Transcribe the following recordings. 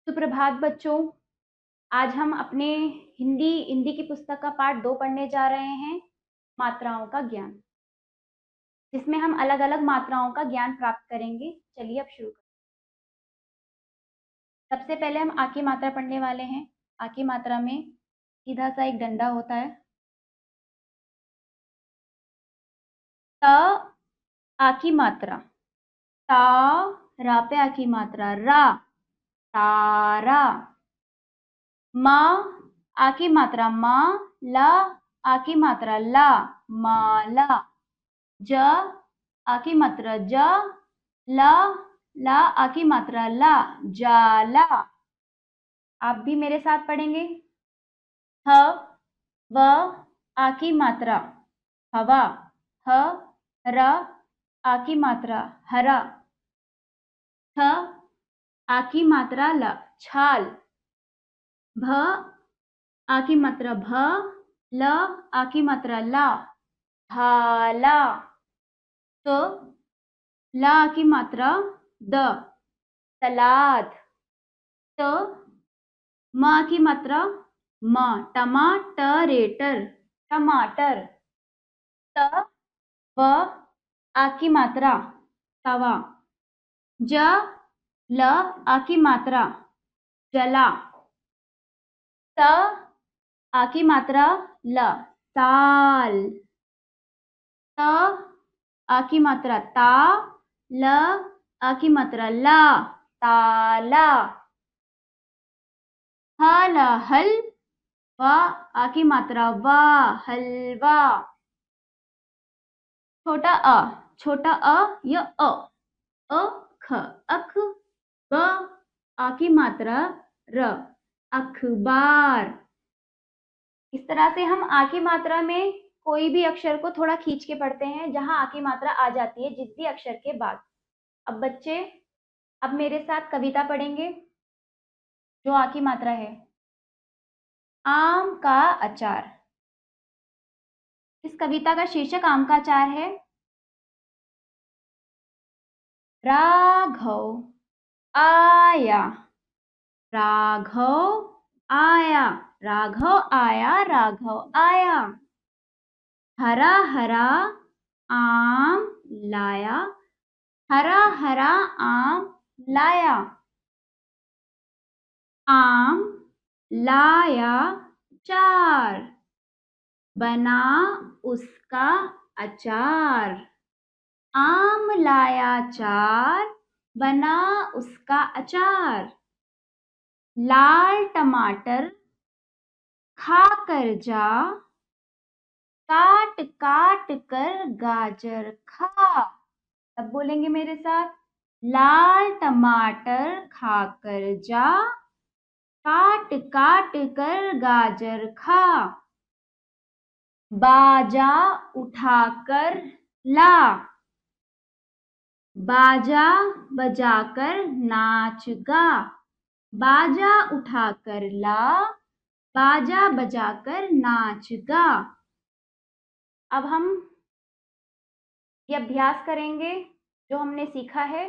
सुप्रभात बच्चों। आज हम अपने हिंदी की पुस्तक का पाठ 2 पढ़ने जा रहे हैं, मात्राओं का ज्ञान, जिसमें हम अलग-अलग मात्राओं का ज्ञान प्राप्त करेंगे। चलिए अब शुरू करते हैं। सबसे पहले हम आ की मात्रा पढ़ने वाले हैं। आ की मात्रा में सीधा सा एक डंडा होता है। त आ की मात्रा, ता, रा पे आ की मात्रा, रा, तारा। मा आ की मात्रा, मा, ला आ की मात्रा, ला, माला। ज आ की मात्रा, ज, ला, ला आ की मात्रा, ला, जाला। आप भी मेरे साथ पढ़ेंगे। ह व आ की मात्रा, हवा, ह, र आ की मात्रा, हरा। थ आ की मात्रा, ल, छाल। भ आ की मात्रा, भ, ल आ की मात्रा, ला, भाला। तो ला की मात्रा, द, सलाद। त म की मात्रा, म, टमाटरेटर, टमाटर। त व आ की मात्रा, तवा। ज ल आ की मात्रा, जला। त आ की मात्रा, ल, ताल। त आ की मात्रा, ता, ल आ की मात्रा, ला, ताला। हल, हल वा आ की मात्रा, वा, हलवा। छोटा अ या अ, ख, अख। ब आ की मात्रा, र, अखबार। इस तरह से हम आ की मात्रा में कोई भी अक्षर को थोड़ा खींच के पढ़ते हैं, जहां आ की मात्रा आ जाती है जिस भी अक्षर के बाद। अब बच्चे, अब मेरे साथ कविता पढ़ेंगे जो आ की मात्रा है। आम का अचार। इस कविता का शीर्षक आम का अचार है। राघव आया, राघव आया, राघव आया, राघव आया। हरा हरा आम लाया, हरा हरा आम लाया। आम लाया चार, बना उसका अचार। आम लाया चार, बना उसका अचार। लाल टमाटर खा कर जा, काट काट कर गाजर खा। अब बोलेंगे मेरे साथ, लाल टमाटर खाकर जा, काट काट कर गाजर खा। बाजा उठाकर ला, बाजा बजाकर नाच गा। बाजा उठाकर ला, बाजा बजाकर नाच गा। अब हम ये अभ्यास करेंगे जो हमने सीखा है।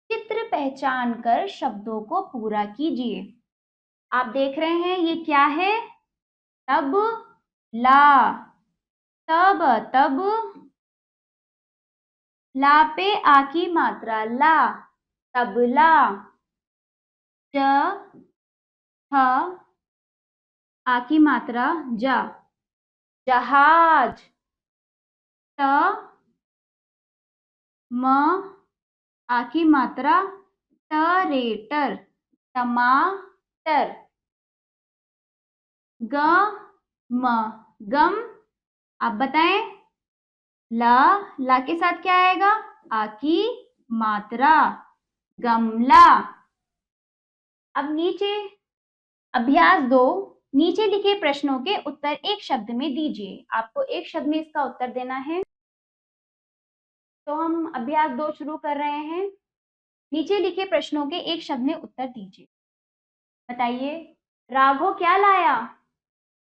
चित्र पहचान कर शब्दों को पूरा कीजिए। आप देख रहे हैं ये क्या है? तब ला, तब, तब। ला पे आ की मात्रा, ला, तबला। ज, ह आ की मात्रा, जा, जहाज। त म आ की मात्रा, टरेटर, टमाटर। ग म, गम। आप बताएं, ला के साथ क्या आएगा? आ की मात्रा, गमला। अब नीचे अभ्यास 2, नीचे लिखे प्रश्नों के उत्तर एक शब्द में दीजिए। आपको एक शब्द में इसका उत्तर देना है। तो हम अभ्यास 2 शुरू कर रहे हैं। नीचे लिखे प्रश्नों के एक शब्द में उत्तर दीजिए। बताइए, राघव क्या लाया?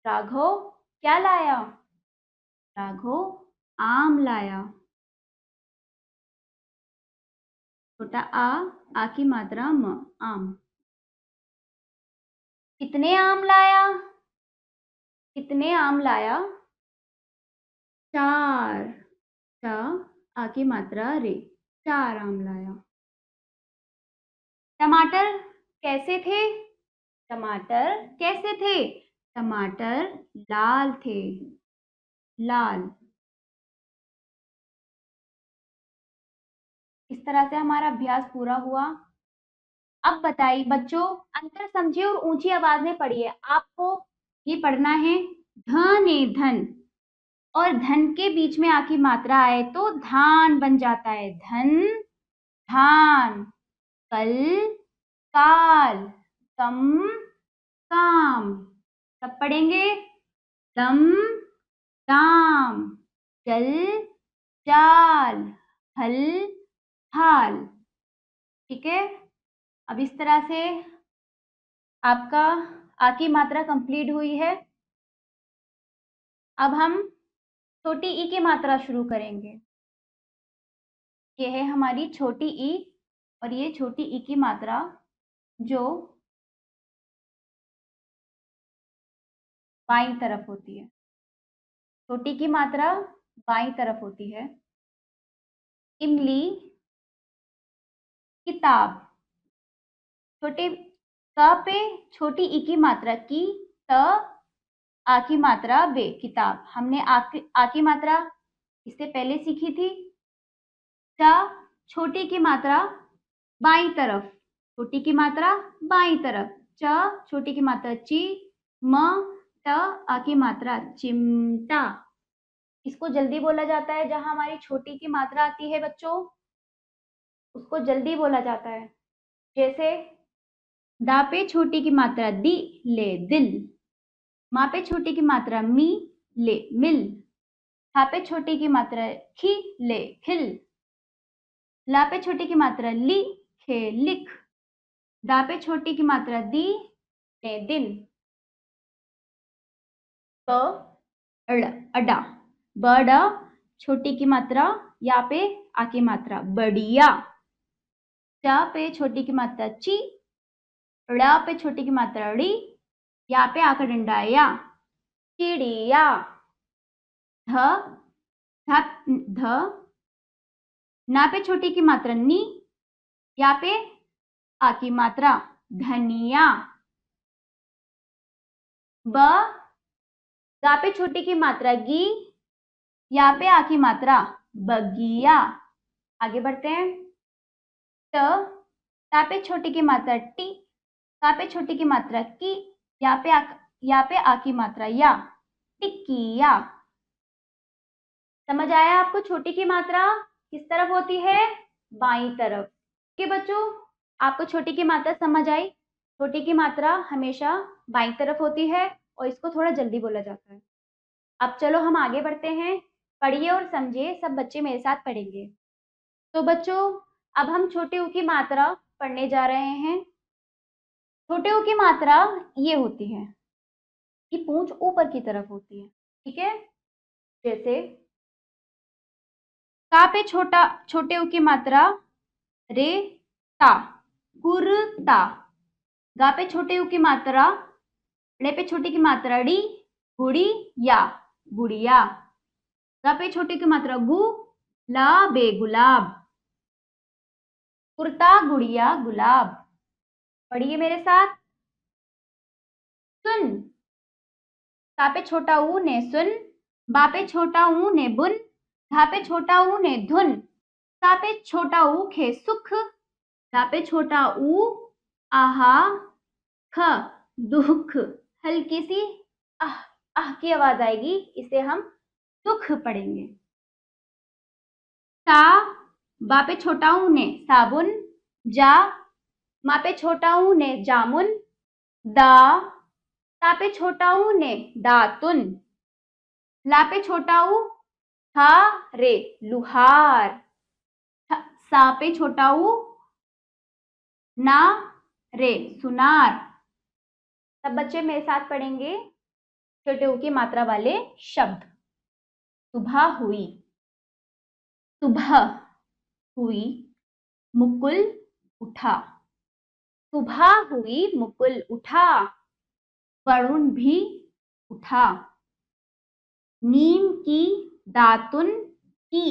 राघव क्या लाया? राघव आम लाया। छोटा आ आ की मात्रा म, आम। कितने आम लाया? कितने आम लाया? 4। च, आ की मात्रा रे, 4 आम लाया। टमाटर कैसे थे? टमाटर कैसे थे? टमाटर लाल थे, लाल। इस तरह से हमारा अभ्यास पूरा हुआ। अब बताइए बच्चों, अंतर समझिए और ऊंची आवाज में पढ़िए। आपको ये पढ़ना है धन ए धन, और धन के बीच में आ की मात्रा आए तो धान बन जाता है। धन, धान। कल, काल। कम, काम। सब पढ़ेंगे। दम, दाम। चल, चाल। हल, हाल। ठीक है। अब इस तरह से आपका आ की मात्रा कंप्लीट हुई है। अब हम छोटी ई की मात्रा शुरू करेंगे। ये है हमारी छोटी ई, और ये छोटी ई की मात्रा जो बाईं तरफ होती है। छोटी की मात्रा बाईं तरफ होती है। इमली, किताब। छोटे क पे छोटी ई की मात्रा की, त, आ की मात्रा बे, किताब। हमने आ की मात्रा इससे पहले सीखी थी। च, छोटी की मात्रा बाईं तरफ, छोटी की मात्रा बाईं तरफ। च, छोटी की मात्रा ची। म, ट, आ की मात्रा चिमटा। इसको जल्दी बोला जाता है, जहां हमारी छोटी की मात्रा आती है बच्चों, उसको जल्दी बोला जाता है। जैसे दा पे छोटी की मात्रा दी, ले, दिल। मा पे छोटी की मात्रा मी, ले, मिल। हा पे छोटी की मात्रा खी, ले, खिल। ला पे छोटी की मात्रा ली, खे, लिख। दा पे छोटी की मात्रा दी, ले, दिन। ब, अड़, अडा। बड़, छोटी की मात्रा या पे आ की मात्रा बढ़िया। चा पे छोटी की मात्रा ची, ड़ पे छोटी की मात्रा ड़ी, या पे आकर डंडा या, चिड़िया। ध, ध, ना पे छोटी की मात्रा नी, या पे आ की मात्रा धनिया। ब, गा पे छोटी की मात्रा गी, या पे आ की मात्रा बगिया। आगे बढ़ते हैं। ट, ता पे छोटी की मात्रा टी, का पे छोटी की मात्रा की, या पे आ की मात्रा या, टिकिया। समझ आया आपको? छोटी की मात्रा किस तरफ होती है? बाईं तरफ। ठीक है बच्चों, आपको छोटी की मात्रा समझ आई? छोटी की मात्रा हमेशा बाईं तरफ होती है और इसको थोड़ा जल्दी बोला जाता है। अब चलो हम आगे बढ़ते हैं। पढ़िए और समझिए, सब बच्चे मेरे साथ पढ़ेंगे। तो बच्चों, अब हम छोटे ऊ की मात्रा पढ़ने जा रहे हैं। छोटे ऊ की मात्रा ये होती है कि पूंछ ऊपर की तरफ होती है। ठीक है। जैसे का पे छोटे ऊ की मात्रा रे, ता, कुर्ता। गा पे छोटे ऊ की मात्रा, ड़े पे छोटी की मात्रा डी, गुड़ी या, गुड़िया। गा पे छोटी की मात्रा गु, ला, बे, गुलाब। कुर्ता, गुड़िया, गुलाब। पढ़िए मेरे साथ। सुन, ता पे छोटा ऊ ने सुन, बा पे छोटा ऊ ने बुन, धा पे छोटा ऊ ने धुन। सा पे छोटा ऊ खे सुख, दा पे छोटा ऊ आहा, ख, दुख। हल्की सी आह, आह की आवाज आएगी, इसे हम दुख पढ़ेंगे। सा, बा पे छोटा ऊ ने साबुन, जा, मा पे छोटा ऊ ने जामुन। दा, ता पे छोटा ऊ ने दातुन। ला पे छोटा ऊ था, रे, लुहार। सा पे छोटा ऊ ना, रे, सुनार। सब बच्चे मेरे साथ पढ़ेंगे छोटे ऊ की मात्रा वाले शब्द। सुबह हुई, सुबह हुई। मुकुल उठा। सुबह हुई मुकुल उठा, वरुण भी उठा। नीम की दातुन की,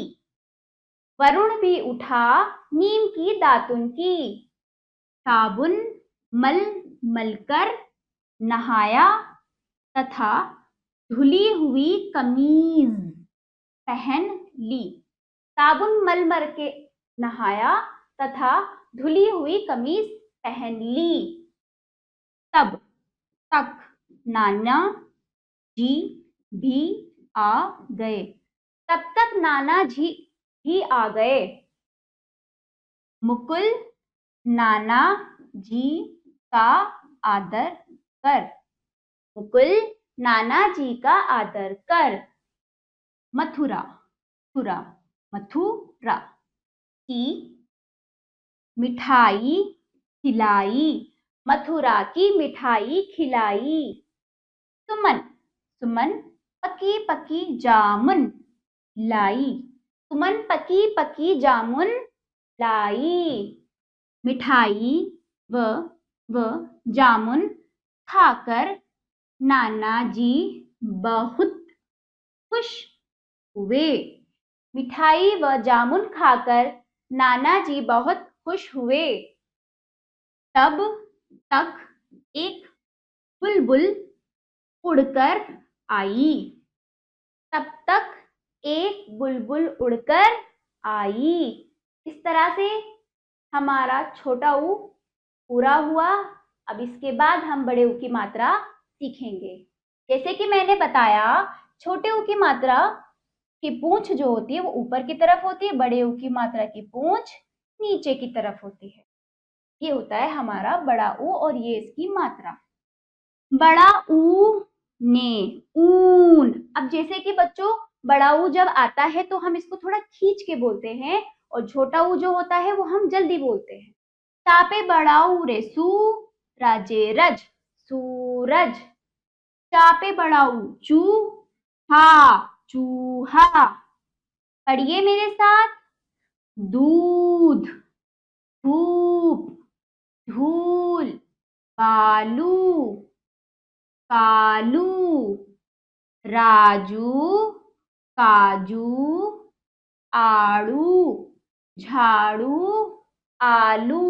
वरुण भी उठा नीम की दातुन की। साबुन मल मलकर नहाया तथा धुली हुई कमीज पहन ली। साबुन मल मल के नहाया तथा धुली हुई कमीज पहन ली। तब तक नाना जी भी आ गए। तब तक नाना जी भी आ गए। मुकुल नाना जी का आदर कर। मुकुल नाना जी का आदर कर। मथुरा थुरा मथुरा की मिठाई खिलाई। मथुरा की मिठाई खिलाई। सुमन सुमन पकी पकी जामुन लाई। सुमन पकी पकी जामुन लाई। मिठाई व जामुन खाकर नाना जी बहुत खुश हुए। मिठाई व जामुन खाकर नाना जी बहुत खुश हुए। तब तक एक बुलबुल उड़कर आई। तब तक एक बुलबुल उड़कर आई। इस तरह से हमारा छोटा ऊ पूरा हुआ। अब इसके बाद हम बड़े ऊ की मात्रा सीखेंगे। जैसे कि मैंने बताया, छोटे ऊ की मात्रा की पूंछ जो होती है वो ऊपर की तरफ होती है, बड़े ऊ की मात्रा की पूंछ नीचे की तरफ होती है। ये होता है हमारा बड़ा ऊ और ये इसकी मात्रा। बड़ा ऊ ने ऊन। अब जैसे कि बच्चों बड़ा ऊ जब आता है तो हम इसको थोड़ा खींच के बोलते हैं और छोटा ऊ जो होता है वो हम जल्दी बोलते हैं। चापे बड़ा ऊ रे सू राजे रज सूरज। चापे बड़ा ऊ चू हा चूहा। पढ़िए मेरे साथ। दूध धूप धूल बालू कालू राजू काजू आड़ू झाड़ू आलू।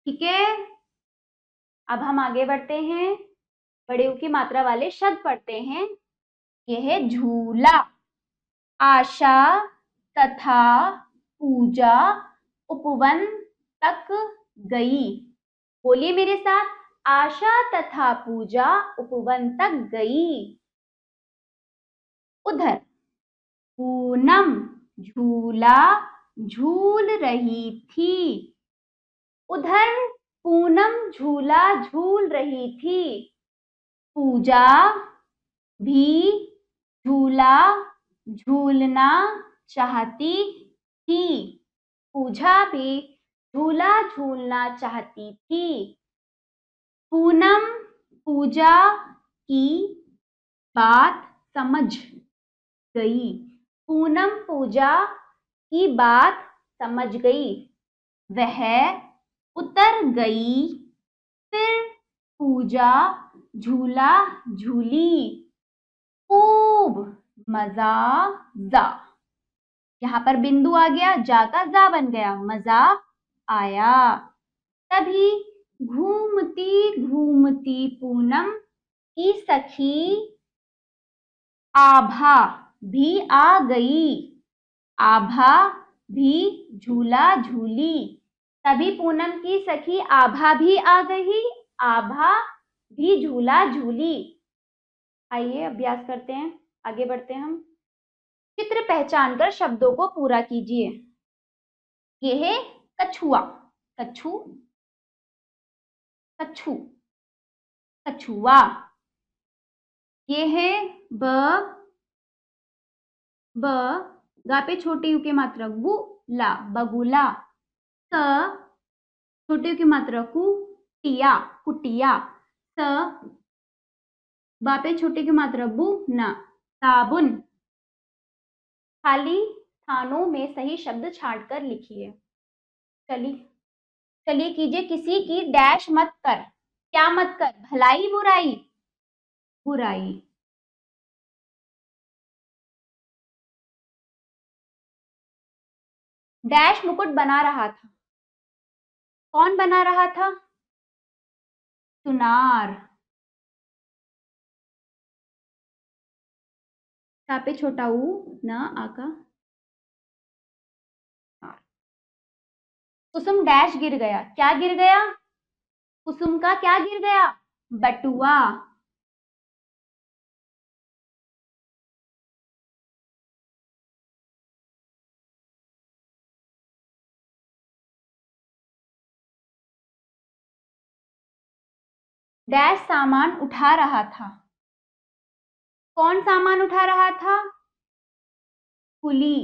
ठीक है, अब हम आगे बढ़ते हैं। बड़े ऊ की मात्रा वाले शब्द पढ़ते हैं। यह है झूला। आशा तथा पूजा उपवन तक गई। बोलिए मेरे साथ। आशा तथा पूजा उपवन तक गई। उधर पूनम झूला झूल रही थी। उधर पूनम झूला झूल रही थी। पूजा भी झूला झूलना चाहती थी। पूजा भी झूला झूलना चाहती थी। पूनम पूजा की बात समझ गई। पूनम पूजा की बात समझ गई। वह उतर गई। फिर पूजा झूला झूली। खूब मजा जा। यहाँ पर बिंदु आ गया, जा का जा बन गया। मजा आया। तभी घूमती घूमती पूनम की सखी आभा भी आ गई। आभा भी झूला झूली। तभी पूनम की सखी आभा भी आ गई। आभा भी झूला झूली। आइए अभ्यास करते हैं, आगे बढ़ते हैं हम। चित्र पहचान कर शब्दों को पूरा कीजिए। ये है कछुआ। कछु कछु कछुआ। ये है ब गा पे छोटे यू की मात्रा गु ला बगुला। स छोटे यू की मात्रा कु टिया कुटिया। स बा पे छोटे की मात्रा बु ना साबुन। खाली स्थानों में सही शब्द छांट कर लिखिए। चलिए चलिए कीजिए, किसी की डैश मत कर, क्या मत कर, भलाई बुराई, बुराई। डैश मुकुट बना रहा था, कौन बना रहा था? सुनार। यहाँ पे छोटा ऊ न आका। कुसुम डैश गिर गया, क्या गिर गया? कुसुम का क्या गिर गया? बटुआ। डैश सामान उठा रहा था, कौन सामान उठा रहा था? कुली।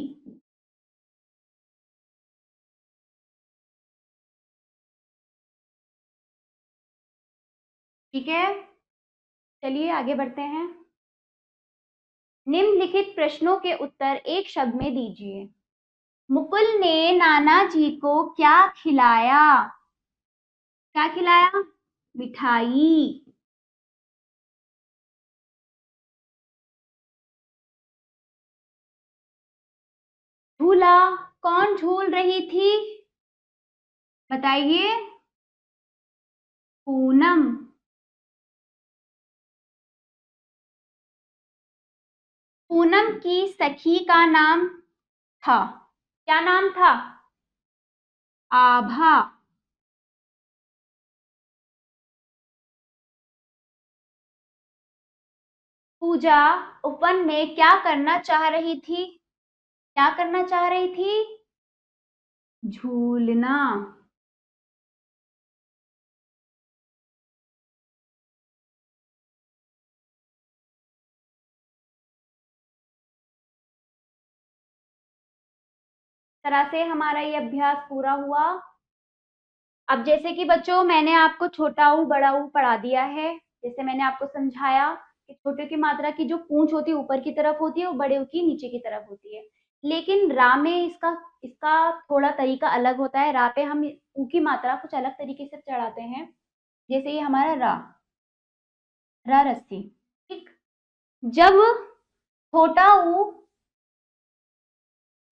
ठीक है, चलिए आगे बढ़ते हैं। निम्नलिखित प्रश्नों के उत्तर एक शब्द में दीजिए। मुकुल ने नाना जी को क्या खिलाया? क्या खिलाया? मिठाई। झूला, कौन झूल रही थी? बताइए। पूनम। पूनम की सखी का नाम था, क्या नाम था? आभा। पूजा उपवन में क्या करना चाह रही थी? क्या करना चाह रही थी? झूलना। तरह से हमारा ये अभ्यास पूरा हुआ। अब जैसे कि बच्चों मैंने आपको छोटा ऊ बड़ा ऊ पढ़ा दिया है, जैसे मैंने आपको समझाया कि छोटे की मात्रा की जो पूंछ होती है ऊपर की तरफ होती है और बड़े ऊ की नीचे की तरफ होती है। लेकिन रा में इसका इसका थोड़ा तरीका अलग होता है। रा पे हम ऊ की मात्रा कुछ अलग तरीके से चढ़ाते हैं। जैसे ये हमारा रा रस्सी। ठीक। जब छोटा ऊ,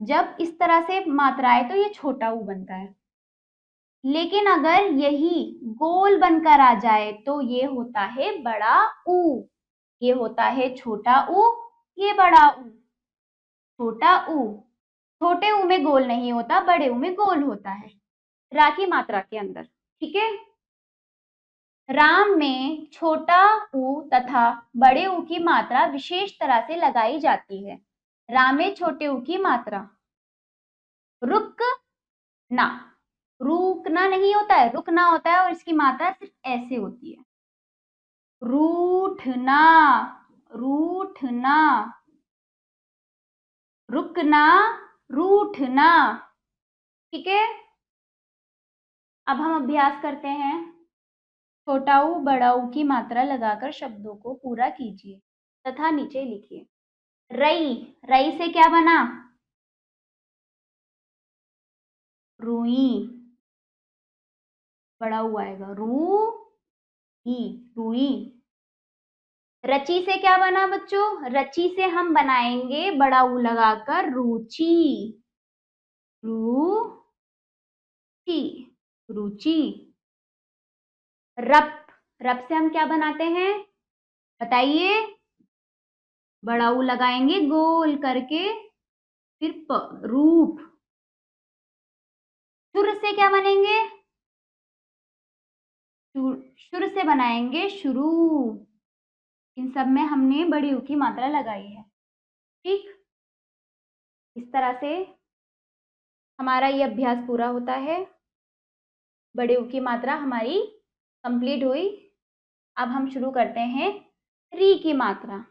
जब इस तरह से मात्रा आए तो ये छोटा ऊ बनता है। लेकिन अगर यही गोल बनकर आ जाए तो ये होता है बड़ा ऊ। ये होता है छोटा ऊ, ये बड़ा ऊ। छोटा ऊ, छोटे ऊ में गोल नहीं होता, बड़े ऊ में गोल होता है रा की मात्रा के अंदर। ठीक है। राम में छोटा ऊ तथा बड़े ऊ की मात्रा विशेष तरह से लगाई जाती है। राम में छोटे ऊ की मात्रा रुक ना, रुकना नहीं होता है, रुकना होता है और इसकी मात्रा सिर्फ ऐसे होती है। रूठना, रूठना, रुकना, रूठना। ठीक है। अब हम अभ्यास करते हैं। छोटा ऊ बड़ा ऊ की मात्रा लगाकर शब्दों को पूरा कीजिए तथा नीचे लिखिए। रई, रई से क्या बना? रुई। बड़ा ऊ आएगा, रू ई, रुई। रची से क्या बना बच्चों? रची से हम बनाएंगे बड़ा ऊ लगाकर रुचि, रुचि, रुचि। रप, रप से हम क्या बनाते हैं? बताइए। बड़ा ऊ लगाएंगे गोल करके, फिर रूप। शुर से क्या बनेंगे? शुर से बनाएंगे शुरू। इन सब में हमने बड़ी ऊ की मात्रा लगाई है। ठीक। इस तरह से हमारा ये अभ्यास पूरा होता है। बड़े ऊ की मात्रा हमारी कंप्लीट हुई। अब हम शुरू करते हैं री की मात्रा।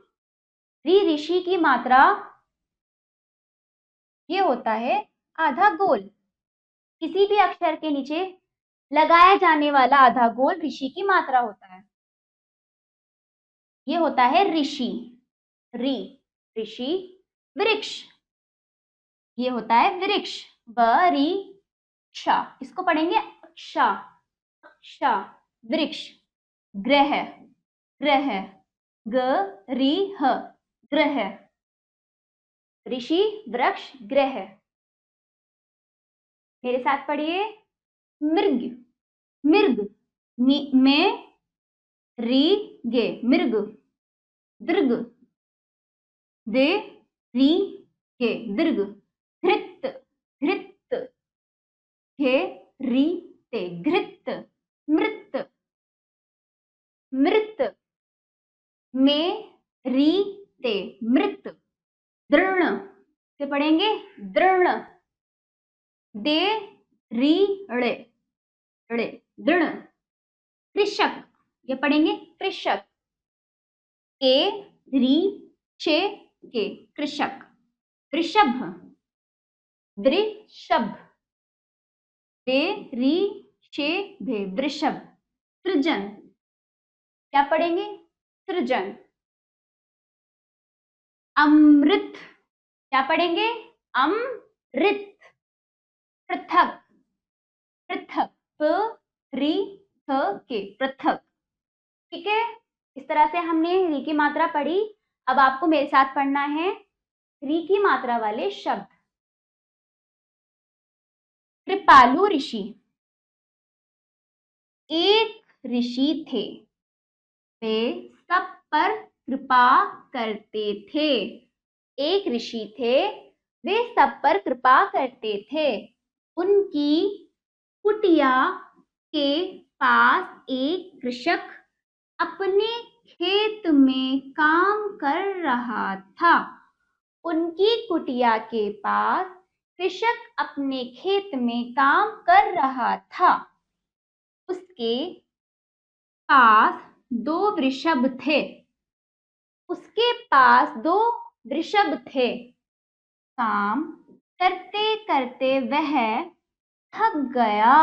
री ऋषि की मात्रा ये होता है आधा गोल। किसी भी अक्षर के नीचे लगाया जाने वाला आधा गोल ऋषि की मात्रा होता है। ये होता है ऋषि, री, ऋषि। वृक्ष, ये होता है वृक्ष, व री क्षा। इसको पढ़ेंगे क्षा क्षा वृक्ष ग्रह ग्रह ग्रीह ग्रह ऋषि वृक्ष ग्रह। मेरे साथ पढ़िए मृग मृग में री गे मृग दीर्घ दे री गे दीर्घ घृत घृत हे री ते घृत मृत मृत में री ते मृत दृढ़ से पढ़ेंगे दृढ़ दे री ड़े ड़े दृढ़ कृषक ये पढ़ेंगे कृषक के री चे के कृषक वृषभ वृषभ बे री शे भे वृषभ सृजन क्या पढ़ेंगे सृजन अमृत क्या पढ़ेंगे अमृत पृथक पृथक प री थ के पृथक। ठीक है, इस तरह से हमने री की मात्रा पढ़ी। अब आपको मेरे साथ पढ़ना है री की मात्रा वाले शब्द। कृपालु ऋषि एक ऋषि थे वे सब पर कृपा करते थे। एक ऋषि थे वे सब पर कृपा करते थे। उनकी कुटिया के पास एक कृषक अपने खेत में काम कर रहा था। उनकी कुटिया के पास कृषक अपने खेत में काम कर रहा था। उसके पास दो वृषभ थे। उसके पास दो वृषभ थे। काम करते करते वह थक गया।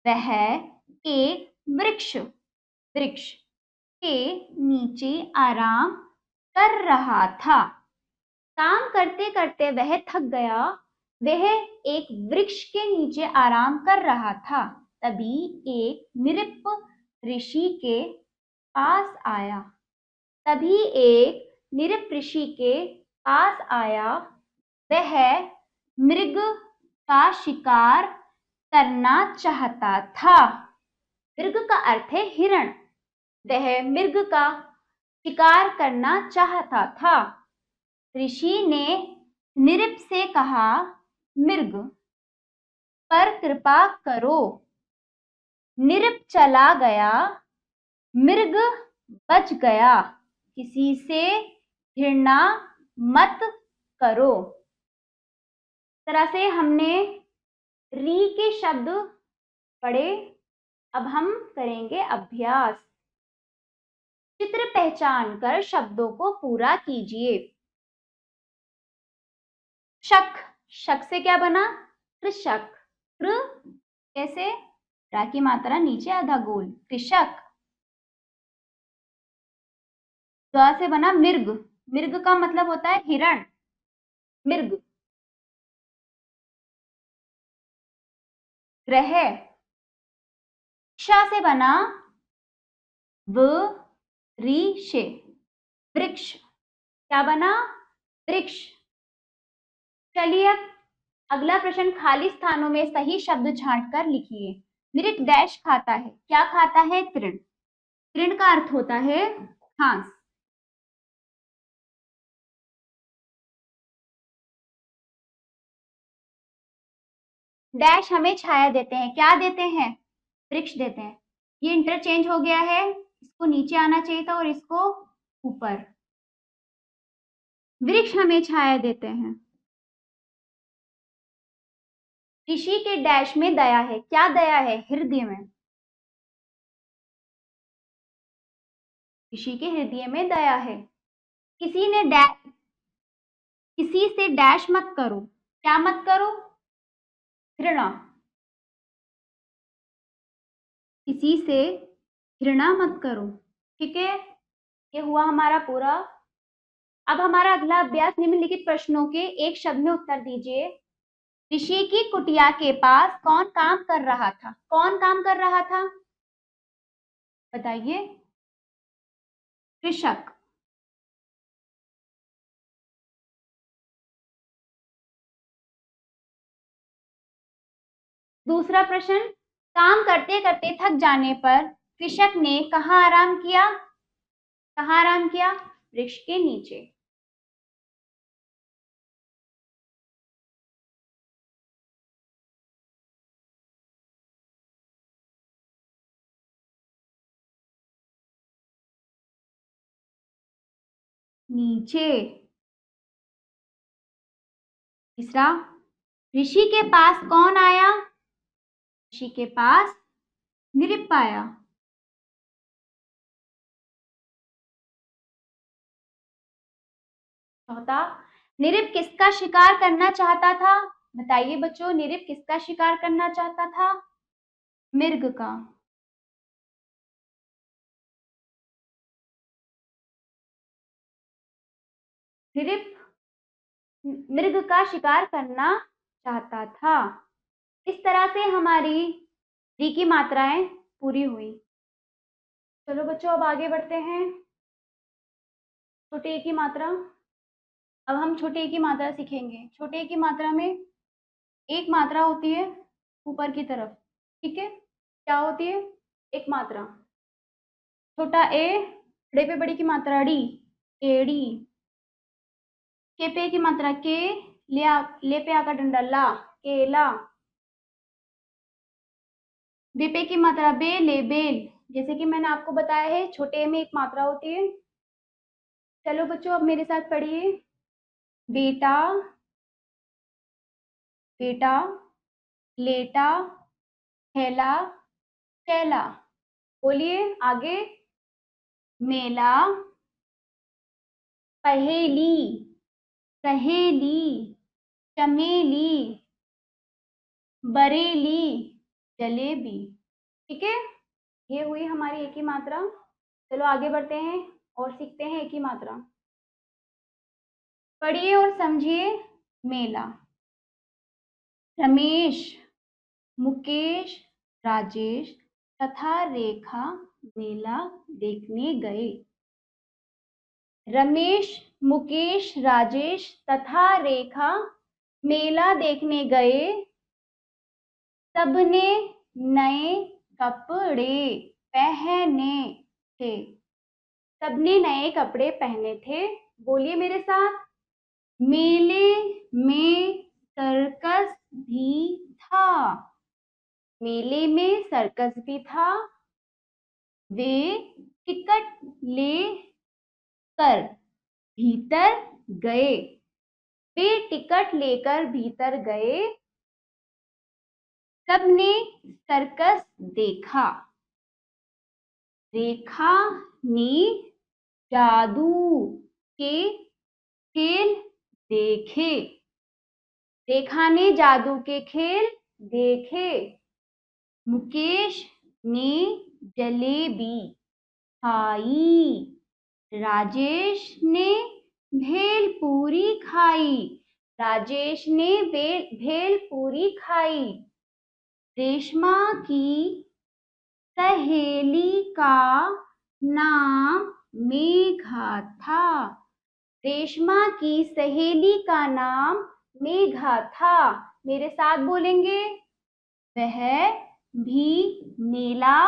वह एक वृक्ष के नीचे आराम कर रहा था। काम करते करते वह थक गया। वह एक वृक्ष के नीचे आराम कर रहा था। तभी एक नृप ऋषि के पास आया। तभी एक नृप ऋषि के पास आया। वह मृग का शिकार करना चाहता था। मृग का अर्थ है हिरण। वह मृग का शिकार करना चाहता था। ऋषि ने नृप से कहा, मृग पर कृपा करो। नृप चला गया। मृग बच गया। किसी से घृणा मत करो। इस तरह से हमने री के शब्द पढ़े। अब हम करेंगे अभ्यास। चित्र पहचान कर शब्दों को पूरा कीजिए। शक शक से क्या बना कृषक। कृ कैसे रा की मात्रा नीचे आधा गोल कृषक। ग से बना मृग। मृग का मतलब होता है हिरण। मृग। ग्रह क्षा से बना वृक्ष। वृक्ष क्या बना वृक्ष। चलिए अब अगला प्रश्न खाली स्थानों में सही शब्द छांटकर लिखिए। मृग डैश खाता है। क्या खाता है तृण। तृण का अर्थ होता है घास। डैश हमें छाया देते हैं। क्या देते हैं वृक्ष देते हैं। ये इंटरचेंज हो गया है। इसको नीचे आना चाहिए था और इसको ऊपर। वृक्ष हमें छाया देते हैं। ऋषि के डैश में दया है। क्या दया है हृदय में। ऋषि के हृदय में दया है। किसी से डैश मत करो। क्या मत करो घृणा। किसी से घृणा मत करो। ठीक है, ये हुआ हमारा पूरा। अब हमारा अगला अभ्यास निम्नलिखित प्रश्नों के एक शब्द में उत्तर दीजिए। ऋषि की कुटिया के पास कौन काम कर रहा था? कौन काम कर रहा था? बताइए। कृषक। दूसरा प्रश्न, काम करते करते थक जाने पर कृषक ने कहाँ आराम किया? कहाँ आराम किया? वृक्ष के नीचे। नीचे। तीसरा, ऋषि के पास कौन आया? ऋषि के पास नृप आया। चौथा, नृप किसका शिकार करना चाहता था? बताइए बच्चों, नृप किसका शिकार करना चाहता था? मृग का। नृप मृग का शिकार करना चाहता था। इस तरह से हमारी री की मात्राएं पूरी हुई। चलो बच्चों, अब आगे बढ़ते हैं। छोटे ए की मात्रा। अब हम छोटे ए की मात्रा सीखेंगे। छोटे ए की मात्रा में एक मात्रा होती है ऊपर की तरफ, ठीक है? क्या होती है? एक मात्रा। छोटा ए, बड़े पे बड़ी की मात्रा डी, एड़ी। के पे की मात्रा के, ले पे आका डंडा ला, केला। बेपे की मात्रा बे, ले बेल। जैसे कि मैंने आपको बताया है, छोटे ए में एक मात्रा होती है। चलो बच्चों, अब मेरे साथ पढ़िए। बेटा, बेटा, लेटा, थैला, थैला। बोलिए आगे। मेला, पहेली, सहेली, चमेली, बरेली, जलेबी। ठीक है, ये हुई हमारी एक ही मात्रा। चलो आगे बढ़ते हैं और सीखते हैं एक ही मात्रा। पढ़िए और समझिए। मेला। रमेश, मुकेश, राजेश तथा रेखा मेला देखने गए। रमेश, मुकेश, राजेश तथा रेखा मेला देखने गए। सबने नए कपड़े पहने थे। सबने नए कपड़े पहने थे। बोलिए मेरे साथ। मेले में सर्कस भी था। मेले में सर्कस भी था। वे टिकट ले कर भीतर गए। वे टिकट लेकर भीतर गए। सबने सर्कस देखा। रेखा ने जादू के खेल देखे। रेखा ने जादू के खेल देखे। मुकेश ने जलेबी खाई। राजेश ने भेलपूरी खाई। राजेश ने भेलपूरी खाई। रेशमा की सहेली का नाम मेघा था। रेशमा की सहेली का नाम मेघा था। मेरे साथ बोलेंगे। वह भी मेला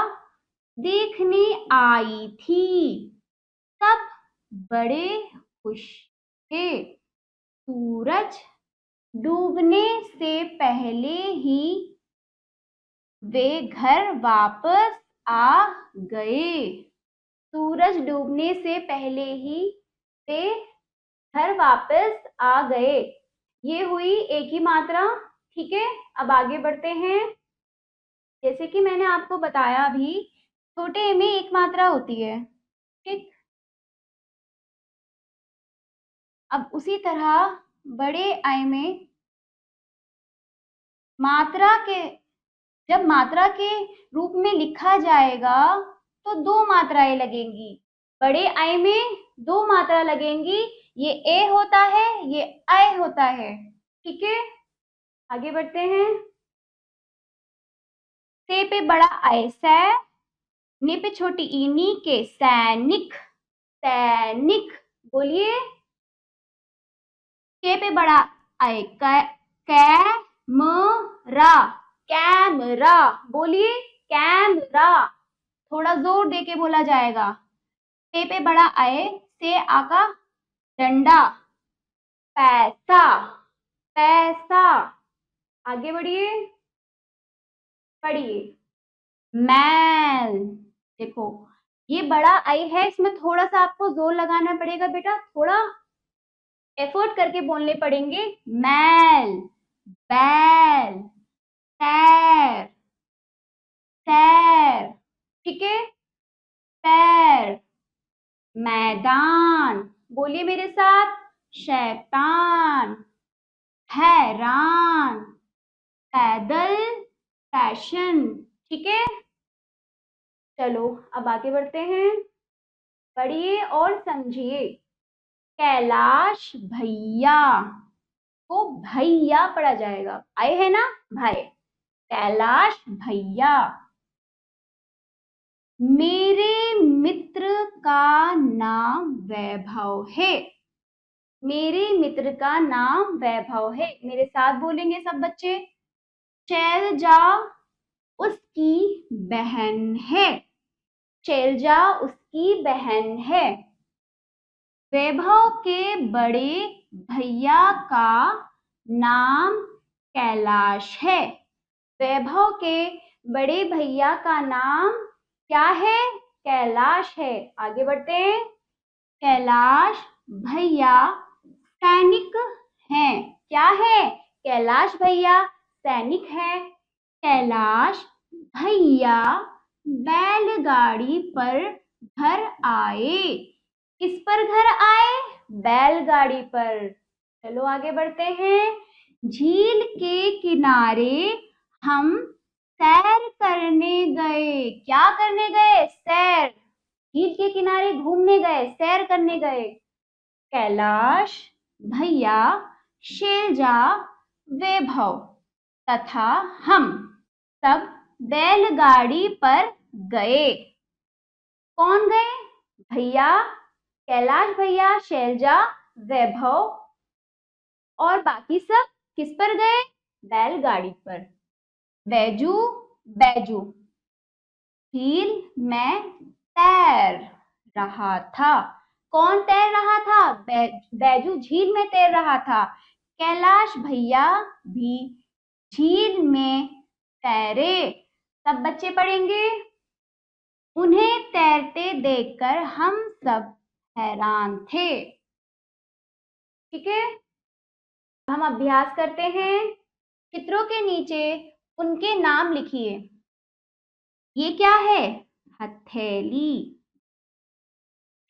देखने आई थी। सब बड़े खुश थे। सूरज डूबने से पहले ही वे घर वापस आ गए। सूरज डूबने से पहले ही वे घर वापस आ गए। ये हुई एक ही मात्रा। ठीक है, अब आगे बढ़ते हैं। जैसे कि मैंने आपको बताया अभी, छोटे ए में एक मात्रा होती है, ठीक? अब उसी तरह बड़े आई में मात्रा के, जब मात्रा के रूप में लिखा जाएगा तो दो मात्राएं लगेंगी। बड़े आई में दो मात्रा लगेंगी। ये ए होता है, ये आई होता है। ठीक है, आगे बढ़ते हैं। से पे बड़ा आए सै, ने पे छोटी ई नी के सैनिक, सैनिक बोलिए। के पे बड़ा आए कैमरा, कैमरा बोलिए, कैमरा। थोड़ा जोर देके बोला जाएगा। पे बड़ा आए से आका डंडा, पैसा, पैसा। आगे बढ़िए, पढ़िए। मैल, देखो ये बड़ा आई है, इसमें थोड़ा सा आपको जोर लगाना पड़ेगा बेटा, थोड़ा एफर्ट करके बोलने पड़ेंगे। मैल, बैल, सैर, सैर, ठीक है। पैर, मैदान, बोलिए मेरे साथ, शैतान, हैरान, पैदल, फैशन, ठीक है। चलो अब आगे बढ़ते हैं, पढ़िए और समझिए। कैलाश भैया को भैया पढ़ा जाएगा, आए है ना भाई, कैलाश भैया। मेरे मित्र का नाम वैभव है, मेरे मित्र का नाम वैभव है, मेरे साथ बोलेंगे सब बच्चे। शैलजा उसकी बहन है, शैलजा उसकी बहन है। वैभव के बड़े भैया का नाम कैलाश है, वैभव के बड़े भैया का नाम क्या है, कैलाश है। आगे बढ़ते हैं। कैलाश भैया सैनिक हैं, क्या है, कैलाश भैया सैनिक है। कैलाश भैया बैलगाड़ी पर घर आए, किस पर घर आए, बैलगाड़ी पर। चलो आगे बढ़ते हैं। झील के किनारे हम सैर करने गए, क्या करने गए, सैर, झील के किनारे घूमने गए, सैर करने गए। कैलाश भैया, शैलजा, वैभव तथा हम सब बैलगाड़ी पर गए। कौन गए, भैया, कैलाश भैया, शैलजा, वैभव और बाकी सब किस पर गए, बैलगाड़ी पर। बैजू, बैजू झील में तैर रहा था, कौन तैर रहा था, बैजू झील में तैर रहा था। कैलाश भैया भी झील में तैरे, सब बच्चे पढ़ेंगे। उन्हें तैरते देखकर हम सब हैरान थे, ठीक है। हम अभ्यास करते हैं। चित्रों के नीचे उनके नाम लिखिए। ये क्या है, हथेली,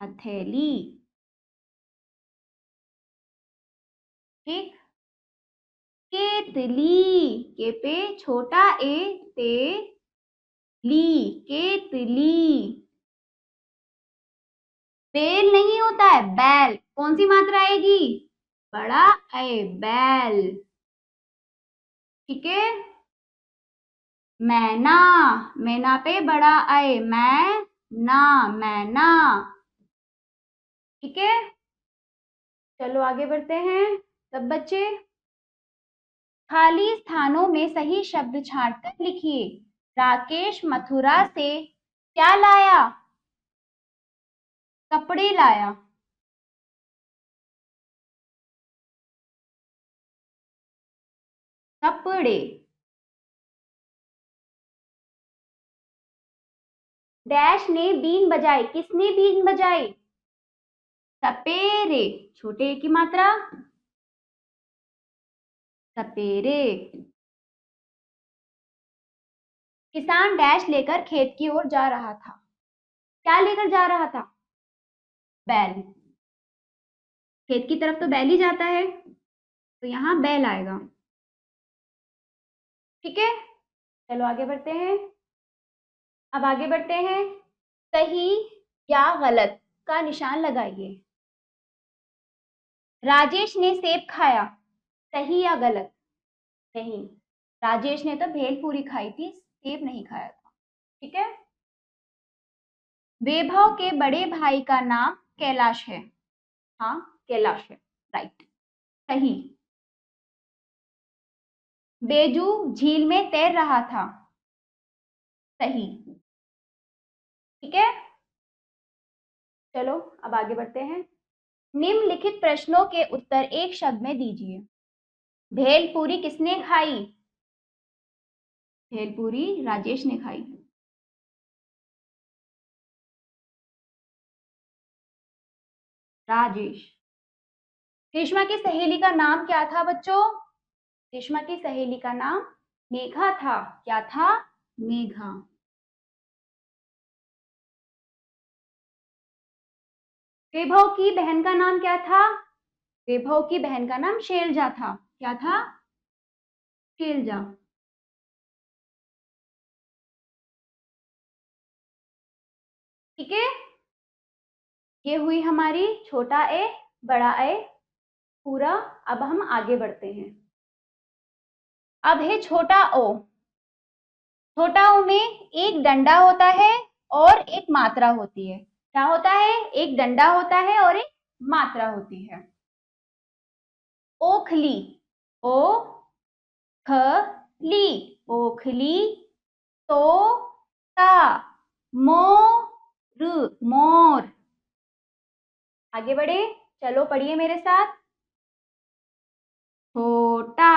हथेली, ठीक। केतली, के पे छोटा ए ते ली, केतली। बेल नहीं होता है, बैल, कौन सी मात्रा आएगी, बड़ा ए, बैल, ठीक है। मैना, मैना पे बड़ा ए, मैना, मैना, ठीक है। चलो आगे बढ़ते हैं सब बच्चे। खाली स्थानों में सही शब्द छांटकर लिखिए। राकेश मथुरा से क्या लाया, कपड़े लाया। कपड़े। डैश ने बीन बजाई, किसने बीन बजाई, सपेरे, छोटे की मात्रा, सपेरे। किसान डैश लेकर खेत की ओर जा रहा था, क्या लेकर जा रहा था, बैल, खेत की तरफ तो बैल ही जाता है, तो यहाँ बैल आएगा, ठीक है। चलो आगे बढ़ते हैं। अब आगे बढ़ते हैं। सही या गलत का निशान लगाइए। राजेश ने सेब खाया, सही या गलत, नहीं, राजेश ने तो भेलपूरी खाई थी, सेब नहीं खाया था। ठीक है। वैभव के बड़े भाई का नाम कैलाश है। हाँ, कैलाश है, राइट, सही। बेजू झील में तैर रहा था। सही। ठीक है, चलो अब आगे बढ़ते हैं। निम्नलिखित प्रश्नों के उत्तर एक शब्द में दीजिए। भेलपूरी किसने खाई? भेलपूरी राजेश ने खाई। राजेश। रेशमा की सहेली का नाम क्या था बच्चों? रेशमा की सहेली का नाम मेघा था। क्या था? मेघा। वैभव की बहन का नाम क्या था? वैभव की बहन का नाम शैलजा था। क्या था? शैलजा। ठीक है, ये हुई हमारी छोटा ए बड़ा ए पूरा। अब हम आगे बढ़ते हैं। अब है छोटा ओ। छोटा ओ में एक डंडा होता है और एक मात्रा होती है। क्या होता है? एक डंडा होता है और एक मात्रा होती है। ओखली। ओ ख ली, ओखली। तोता, मोर, मोर। आगे बढ़े, चलो पढ़िए मेरे साथ। छोटा,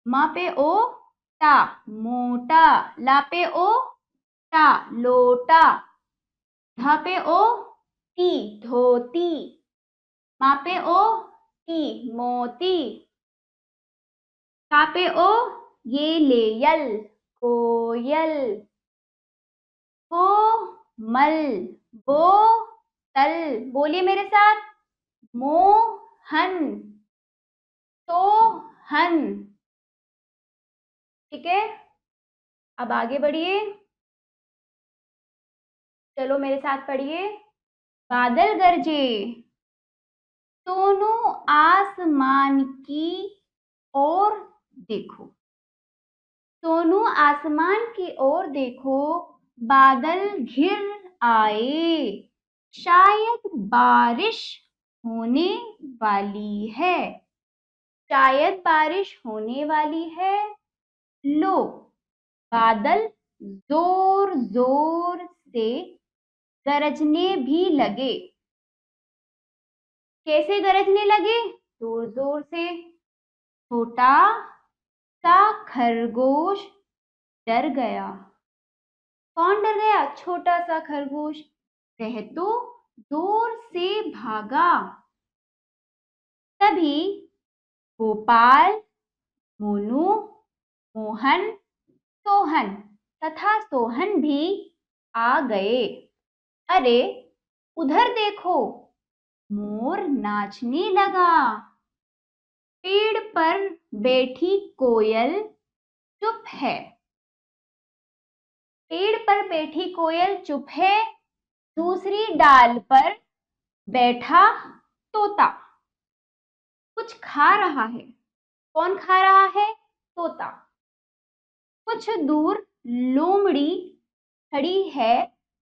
मा पे ओ टा, मोटा। ला पे ओ टा, लोटा। धा पे ओ टी, धोती। मा पे ओ टी, मोती। का पे ओ ये ले यल, कोयल। कोमल, बोतल। बोलिए मेरे साथ। मोहन, सोहन। ठीक है, अब आगे बढ़िए, चलो मेरे साथ पढ़िए। बादल गरजे, दोनों आसमान की ओर देखो। दोनों आसमान की ओर देखो, बादल घिर आए, शायद बारिश होने वाली है। शायद बारिश होने वाली है। लो, बादल जोर जोर से गरजने भी लगे। कैसे गरजने लगे? जोर जोर से। छोटा सा खरगोश डर गया। कौन डर गया? छोटा सा खरगोश। वह तो जोर से भागा। तभी गोपाल, मोनू, मोहन, सोहन तथा सोहन भी आ गए। अरे उधर देखो, मोर नाचने लगा। पेड़ पर बैठी कोयल चुप है। पेड़ पर बैठी कोयल चुप है। दूसरी डाल पर बैठा तोता कुछ खा रहा है। कौन खा रहा है? तोता। कुछ दूर लोमड़ी खड़ी है।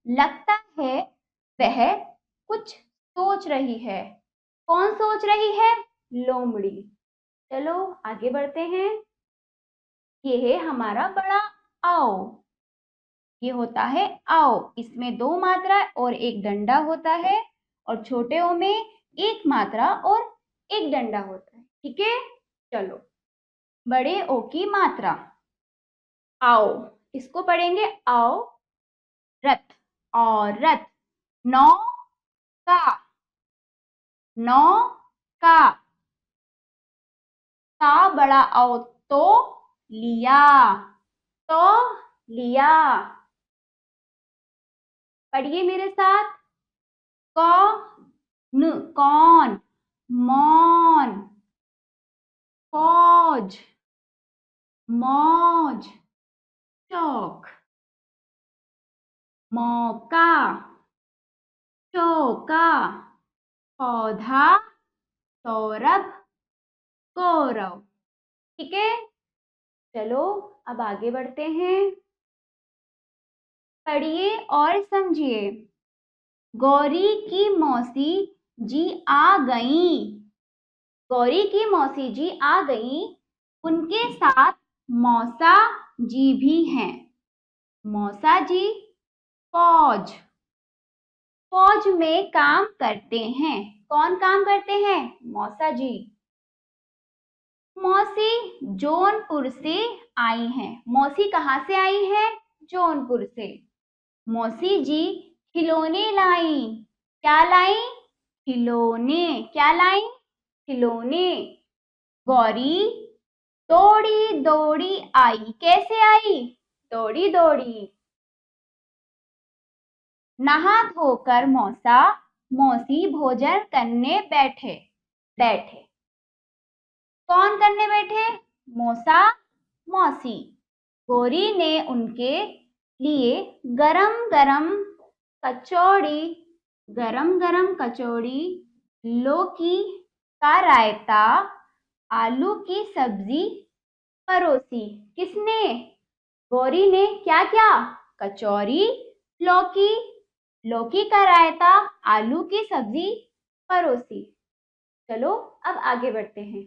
लगता है वह कुछ सोच रही है। कौन सोच रही है? लोमड़ी। चलो आगे बढ़ते हैं। ये है हमारा बड़ा आओ। ये होता है आओ, इसमें दो मात्रा और एक डंडा होता है। और छोटे ओ में एक मात्रा और एक डंडा होता है। ठीक है, चलो बड़े ओ की मात्रा। आओ, इसको पढ़ेंगे आओ रथ। और रथ। नौ का, नौ का। बड़ा आओ तो लिया, तो लिया। पढ़िए मेरे साथ। कौन, कौन। मौन, फौज, मौज। चौक, मौका, चौका। पौधा, सौरभ, गौरव। ठीक है, चलो अब आगे बढ़ते हैं। पढ़िए और समझिए। गौरी की मौसी जी आ गई। गौरी की मौसी जी आ गई। उनके साथ मौसा जी भी हैं। मौसा जी फौज फौज में काम करते हैं। कौन काम करते हैं? मौसा जी। मौसी जौनपुर से आई हैं। मौसी कहाँ से आई है? जौनपुर से। मौसी जी खिलौने लाई। क्या लाई? खिलौने। क्या लाई? खिलौने। गौरी दौड़ी दौड़ी आई। कैसे आई? दौड़ी दौड़ी। नहा धोकर मौसा मौसी भोजन करने बैठे। बैठे। कौन करने बैठे? मौसा मौसी। गौरी ने उनके लिए गरम गरम कचौड़ी गरम गरम कचौड़ी, लौकी का रायता, आलू की सब्जी परोसी। किसने? गौरी ने क्या क्या? कचौरी, लौकी, लौकी का रायता, आलू की सब्जी परोसी। चलो अब आगे बढ़ते हैं।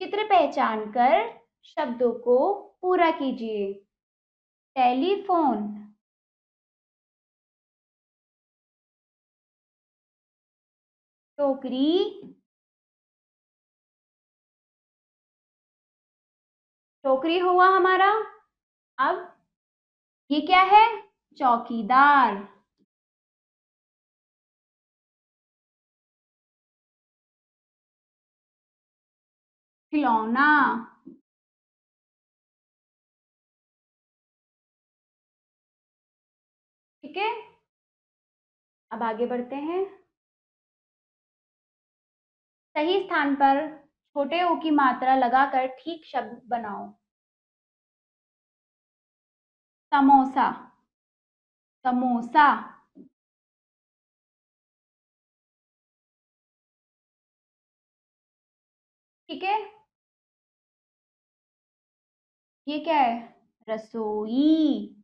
चित्र पहचान कर शब्दों को पूरा कीजिए। टेलीफोन, टोकरी, टोकरी हुआ हमारा। अब ये क्या है? चौकीदार, खिलौना, ठीक है। अब आगे बढ़ते हैं। सही स्थान पर छोटे ओ की मात्रा लगाकर ठीक शब्द बनाओ। समोसा, समोसा, ठीक है। ये क्या है? रसोई,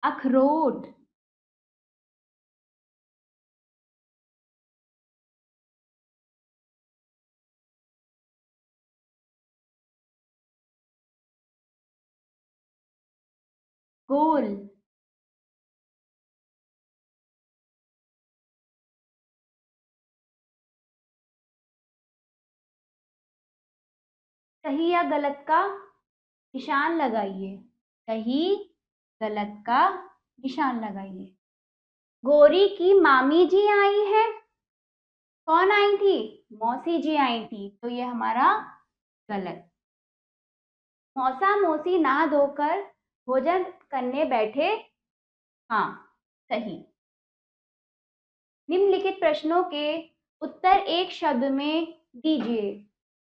अखरोट, गोल, सही या गलत का निशान लगाइए। सही गलत का निशान लगाइए। गौरी की मामी जी आई है। कौन आई थी? मौसी जी आई थी, तो ये हमारा गलत। मौसा मौसी नहा धोकर भोजन करने बैठे। हाँ, सही। निम्नलिखित प्रश्नों के उत्तर एक शब्द में दीजिए।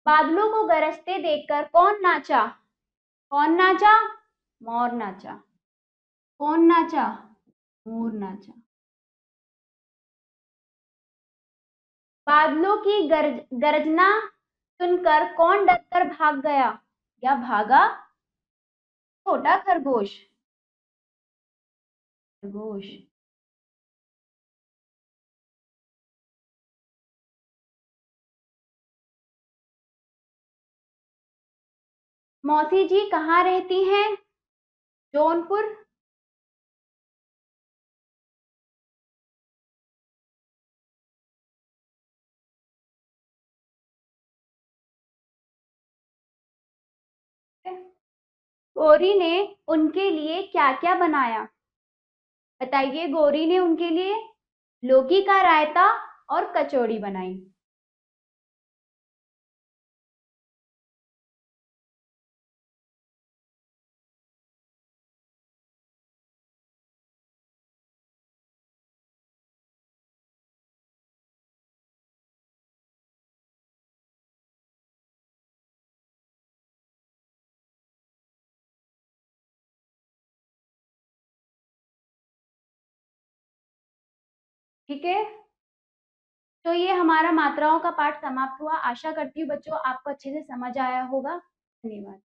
बादलों को गरजते देखकर कौन नाचा? कौन नाचा? मोर नाचा। कौन नाचा? मोर नाचा। बादलों की गरजना सुनकर कौन डरकर भाग गया या भागा? छोटा खरगोश। खरगोश। मौसी जी कहाँ रहती हैं? जौनपुर। गौरी ने उनके लिए क्या क्या बनाया? बताइए। गौरी ने उनके लिए लौकी का रायता और कचौड़ी बनाई। ठीक है, तो ये हमारा मात्राओं का पाठ समाप्त हुआ। आशा करती हूँ बच्चों आपको अच्छे से समझ आया होगा। धन्यवाद।